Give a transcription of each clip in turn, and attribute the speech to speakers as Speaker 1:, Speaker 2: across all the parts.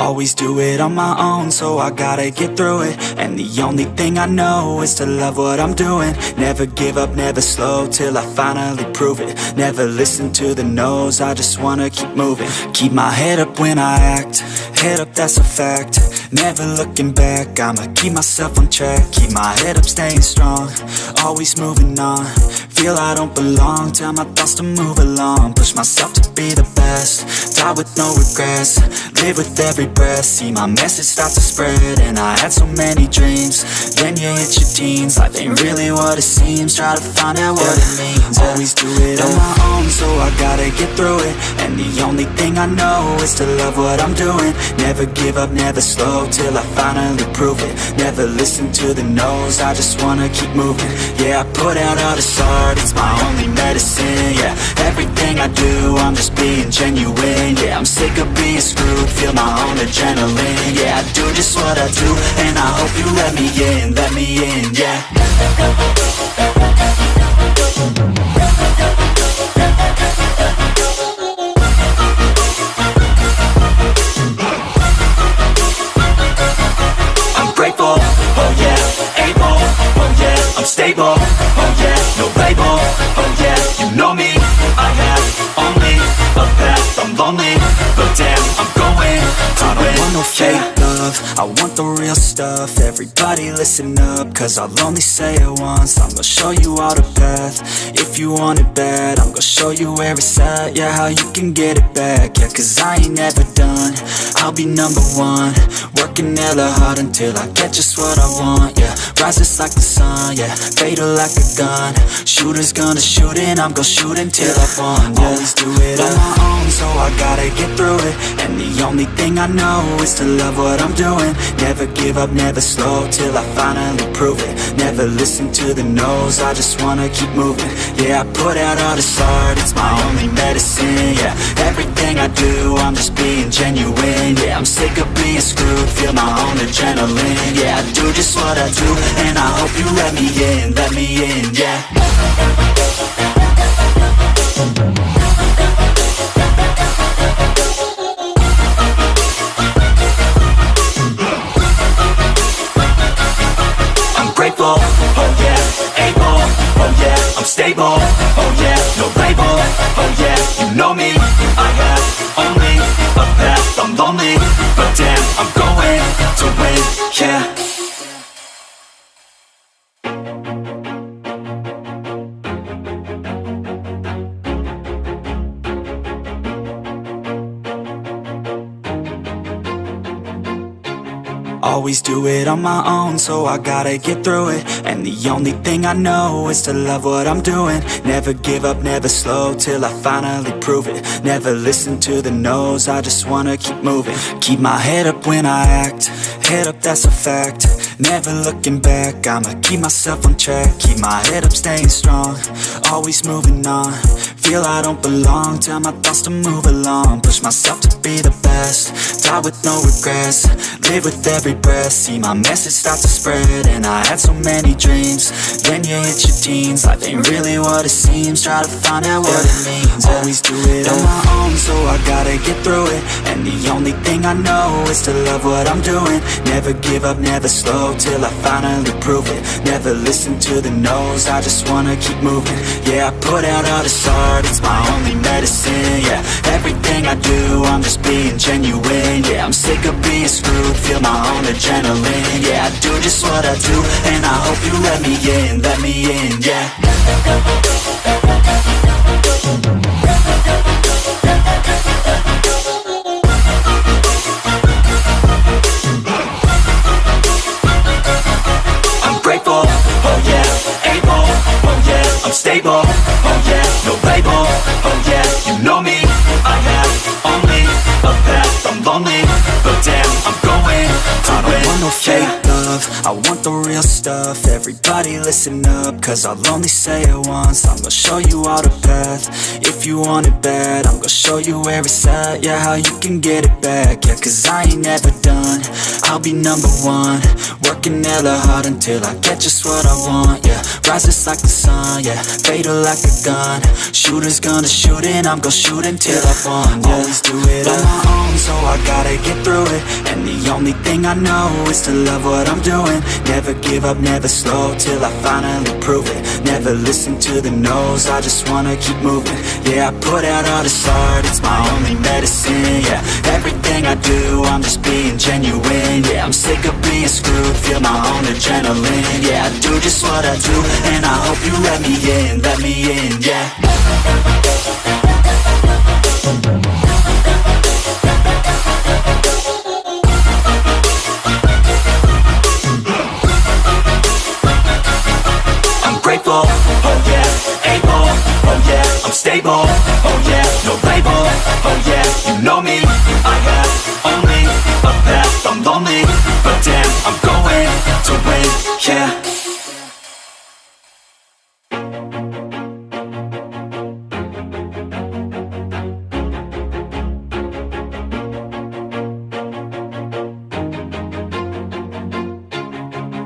Speaker 1: Always do it on my own, so I gotta get through it. And the only thing I know is to love what I'm doing. Never give up, never slow, till I finally prove it. Never listen to the no's, I just wanna keep moving. Keep my head up when I act, head up, that's a fact. Never looking back, I'ma keep myself on track. Keep my head up, staying strong, always moving on. Feel I don't belong, tell my thoughts to move along. Push myself to be the best, die with no regrets. Live with every breath, see my message start to spread. And I had so many dreams, then you hit your teens. Life ain't really what it seems, try to find out what it means. Always do it on my own, so I gotta get through it. And the only thing I know is to love what I'm doing. Never give up, never slow, till I finally prove it. Never listen to the no's, I just wanna keep moving. Yeah, I put out all this art, it's my only medicine. Yeah, everything I do, I'm just being genuine. Yeah, I'm sick of being screwed, feel my own adrenaline. Yeah, I do just what I do, and I hope you let me in, yeah. I'm grateful, oh yeah, able, oh yeah, I'm stable, oh yeah, no label, oh yeah, you know me, I have only a path, I'm lonely, but damn, I'm going to win. I don't want no fake love, I want the real stuff. Everybody listen up, cause I'll only say it once. I'm gonna show you all the path, if you want it bad. I'm gonna show you where it's at, yeah, how you can get it back. Yeah, cause I ain't never done, I'll be number one. Working hella hard until I get just what I want, yeah. Rises like the sun, yeah, fatal like a gun. Shooter's gonna shoot and I'm gonna shoot until I won, yeah. Always do it on my own, so I gotta get through it. And the only thing I know is to love what I'm doing. Never give up, never slow, till I finally prove it. Never listen to the no's, I just wanna keep moving. Yeah, I put out all this art, it's my only medicine. Yeah, everything I do, I'm just being genuine. Yeah, I'm sick of being screwed, feel my own adrenaline. Yeah, I do just what I do, and I hope you let me in, yeah. Grateful, oh yeah, able, oh yeah, I'm stable, oh yeah, no label, oh yeah, you know me, I have only a path, I'm lonely, but damn, I'm going to win, yeah. Always do it on my own, so I gotta get through it. And the only thing I know is to love what I'm doing. Never give up, never slow, till I finally prove it. Never listen to the no's, I just wanna keep moving. Keep my head up when I act, head up, that's a fact. Never looking back, I'ma keep myself on track. Keep my head up, staying strong, always moving on. Feel I don't belong, tell my thoughts to move along. Push myself to be the best, die with no regrets. Live with every breath, see my message start to spread. And I had so many dreams, then you hit your teens. Life ain't really what it seems, try to find out what it means. Always do it on my own, so I gotta get through it. And the only thing I know is to love what I'm doing. Never give up, never slow, till I finally prove it. Never listen to the no's, I just wanna keep moving. Yeah, I put out all this art, it's my only medicine. Yeah, everything I do, I'm just being genuine. Yeah, I'm sick of being screwed, feel my own adrenaline. Yeah, I do just what I do, and I hope you let me in, yeah. I'm grateful, oh yeah, able, oh yeah, I'm stable, oh yeah, no label, oh yeah, you know me, I have only a path, I'm lonely, but damn, I'm going to win. I don't want no fake love, I want the real real stuff, everybody listen up, cause I'll only say it once. I'm gonna show you all the path, if you want it bad. I'm gonna show you where it's at, yeah, how you can get it back. Yeah, cause I ain't never done, I'll be number one. Working hella hard until I get just what I want, yeah. Rises like the sun, yeah, fatal like a gun. Shooters gonna shoot and I'm gonna shoot until I won, yeah. Always do it on my own, so I gotta get through it. And the only thing I know is to love what I'm doing. Never give up, never slow, till I finally prove it. Never listen to the no's, I just wanna keep moving. Yeah, I put out all this art, it's my only medicine, yeah. Everything I do, I'm just being genuine, yeah. I'm sick of being screwed, feel my own adrenaline, yeah. I do just what I do, and I hope you let me in, yeah. Grateful, oh yeah, able, oh yeah, I'm stable, oh yeah, no label, oh yeah, you know me, I have only a path, I'm lonely, but damn, I'm going to win, yeah.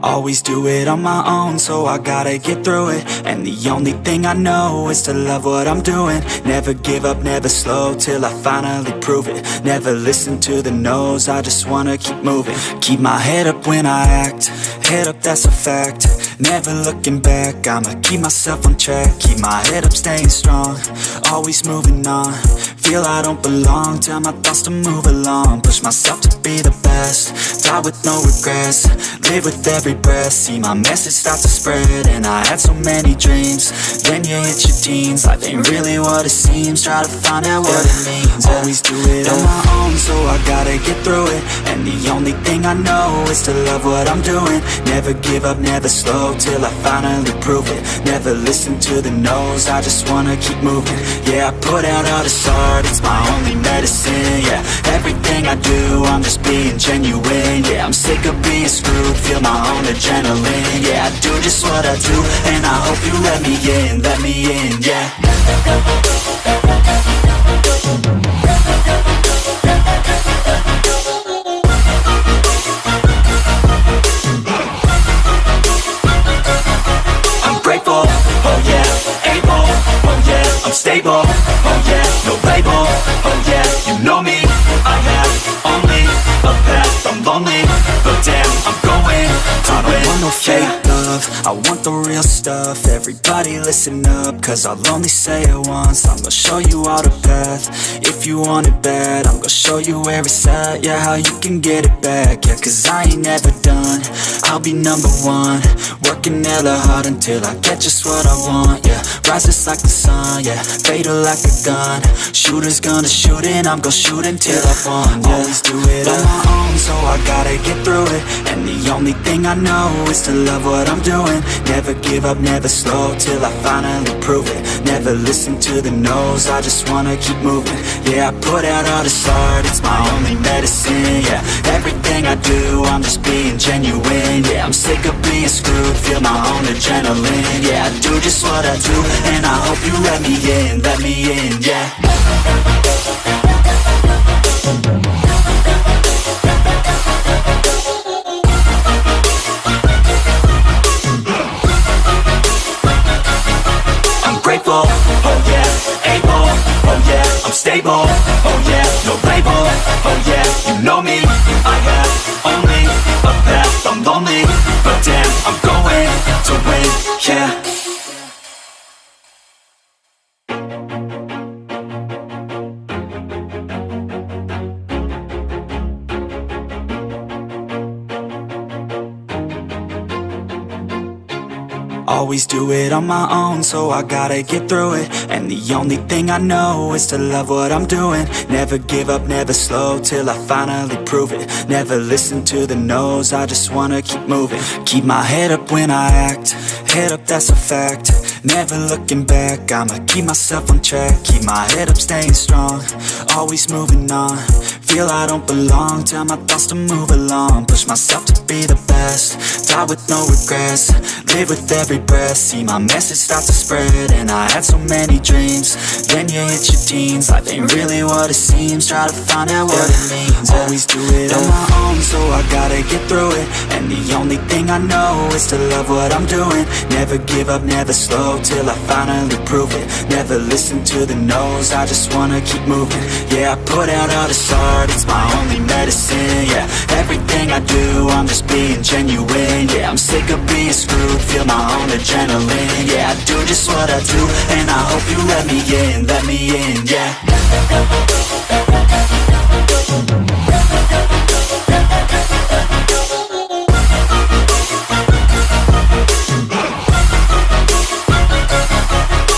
Speaker 1: Always do it on my own, so I gotta get through it. And the only thing I know is to love what I'm doing. Never give up, never slow, till I finally prove it. Never listen to the no's, I just wanna keep moving. Keep my head up when I act, head up, that's a fact. Never looking back, I'ma keep myself on track. Keep my head up, staying strong, always moving on. Feel I don't belong, tell my thoughts to move along. Push myself to be the best, die with no regrets. Live with every breath, see my message start to spread. And I had so many dreams, then you hit your teens. Life ain't really what it seems, try to find out what it means. Always do it on my own, so I gotta get through it. And the only thing I know is to love what I'm doing. Never give up, never slow, till I finally prove it. Never listen to the no's, I just wanna keep moving. Yeah, I put out all this art, it's my only medicine, yeah. Everything I do, I'm just being genuine, yeah. I'm sick of being screwed, feel my own adrenaline, yeah. I do just what I do, and I hope you let me in, yeah. I'm grateful, oh yeah, able, oh yeah, I'm stable, oh yeah, no label, oh yeah, you know me, I have only a path, I'm lonely, but damn, I'm going to win. I don't want no fake love, I want the real stuff. Everybody listen up, cause I'll only say it once. I'm gonna show you all the path, if you want it bad. I'm gonna show you where it's at, yeah, how you can get it back. Yeah, cause I ain't never done, I'll be number one. Working hella hard until I get just what I want, yeah. Rises like the sun, yeah, fatal like a gun. Shooters gonna shoot and I'm gonna shoot until I won, yeah. Always do it on my own, so I gotta get through it. And the only thing I know is to love what I'm doing. Never give up, never slow, till I finally prove it. Never listen to the no's, I just wanna keep moving. Yeah, I put out all this art, it's my only medicine, yeah. Everything I do, I'm just being genuine, yeah. I'm sick of being screwed, feel my own adrenaline, yeah. I do just what I do, and I hope you let me in, yeah. Grateful, oh yeah, able, oh yeah, I'm stable, oh yeah, no label, oh yeah, you know me, I have only a path, I'm lonely, but damn, I'm going to win, yeah. Always do it on my own, so I gotta get through it. And the only thing I know is to love what I'm doing. Never give up, never slow, till I finally prove it. Never listen to the no's, I just wanna keep moving. Keep my head up when I act, head up, that's a fact. Never looking back, I'ma keep myself on track. Keep my head up, staying strong, always moving on. Feel I don't belong, tell my thoughts to move along. Push myself to be the best, die with no regrets. Live with every breath, see my message start to spread. And I had so many dreams, then you hit your teens. Life ain't really what it seems, try to find out what it means. Always do it on my own, so I gotta get through it. And the only thing I know is to love what I'm doing. Never give up, never slow, till I finally prove it. Never listen to the no's, I just wanna keep moving. Yeah, I put out all this art, it's my only medicine. Yeah, everything I do, I'm just being genuine. Yeah, I'm sick of being screwed, feel my own adrenaline. Yeah, I do just what I do, and I hope you let me in, yeah.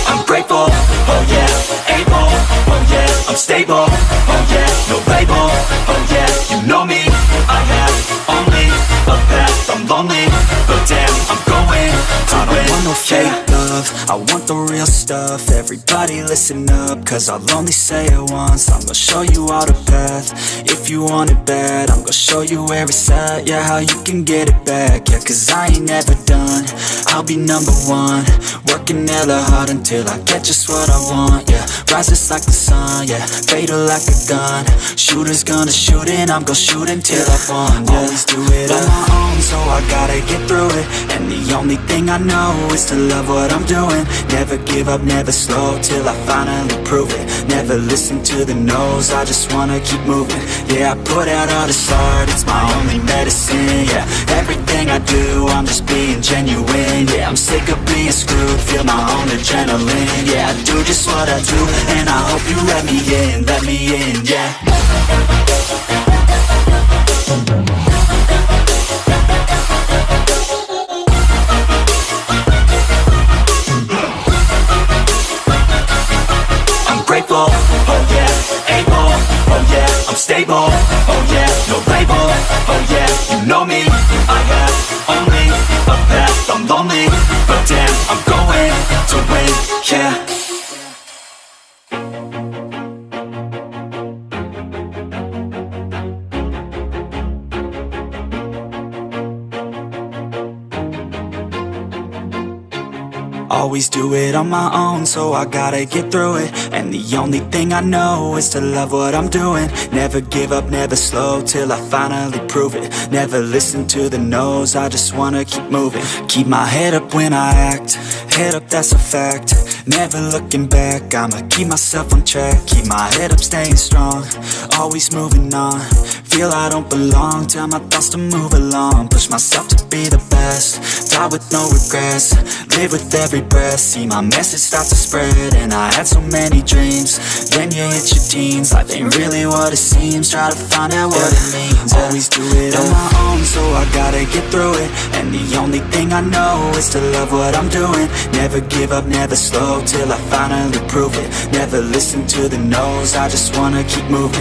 Speaker 1: I'm grateful, oh yeah, able, oh yeah, I'm stable, oh yeah, no label, oh yeah, you know me, I have only a path, I'm lonely, but damn, I'm going to win. I don't want no fake love, I want the real stuff. Everybody listen up, cause I'll only say it once. I'm gonna show you all the path, if you want it bad. I'm gonna show you where it's at, yeah, how you can get it back. Yeah, cause I ain't never done, I'll be number one. Working hella hard until I get just what I want, yeah. Rises like the sun, yeah, fatal like a gun. Shooter's gonna shoot and I'm gonna shoot until I won, yeah. Always do it on my own, so I gotta get through it. And the only thing I know is to love what I'm doing. Never give up, never slow, till I finally prove it. Never listen to the no's, I just wanna keep moving. Yeah, I put out all this art, it's my only medicine. Yeah, everything I do, I'm just being genuine. Yeah, I'm sick of being screwed, feel my own adrenaline. Yeah, I do just what I do, and I hope you let me in, yeah. Grateful, oh yeah, able, oh yeah, I'm stable, oh yeah, no label, oh yeah, you know me, I have only a path, I'm lonely, but damn, I'm going to win, yeah. Always do it on my own, so I gotta get through it. And the only thing I know is to love what I'm doing. Never give up, never slow, till I finally prove it. Never listen to the no's, I just wanna keep moving. Keep my head up when I act, head up, that's a fact. Never looking back, I'ma keep myself on track. Keep my head up, staying strong, always moving on. Feel I don't belong, tell my thoughts to move along. Push myself to be the best, die with no regrets. Live with every breath, see my message start to spread. And I had so many dreams, then you hit your teens. Life ain't really what it seems, try to find out what it means. Always do it on my own, so I gotta get through it. And the only thing I know is to love what I'm doing. Never give up, never slow, till I finally prove it. Never listen to the no's, I just wanna keep moving.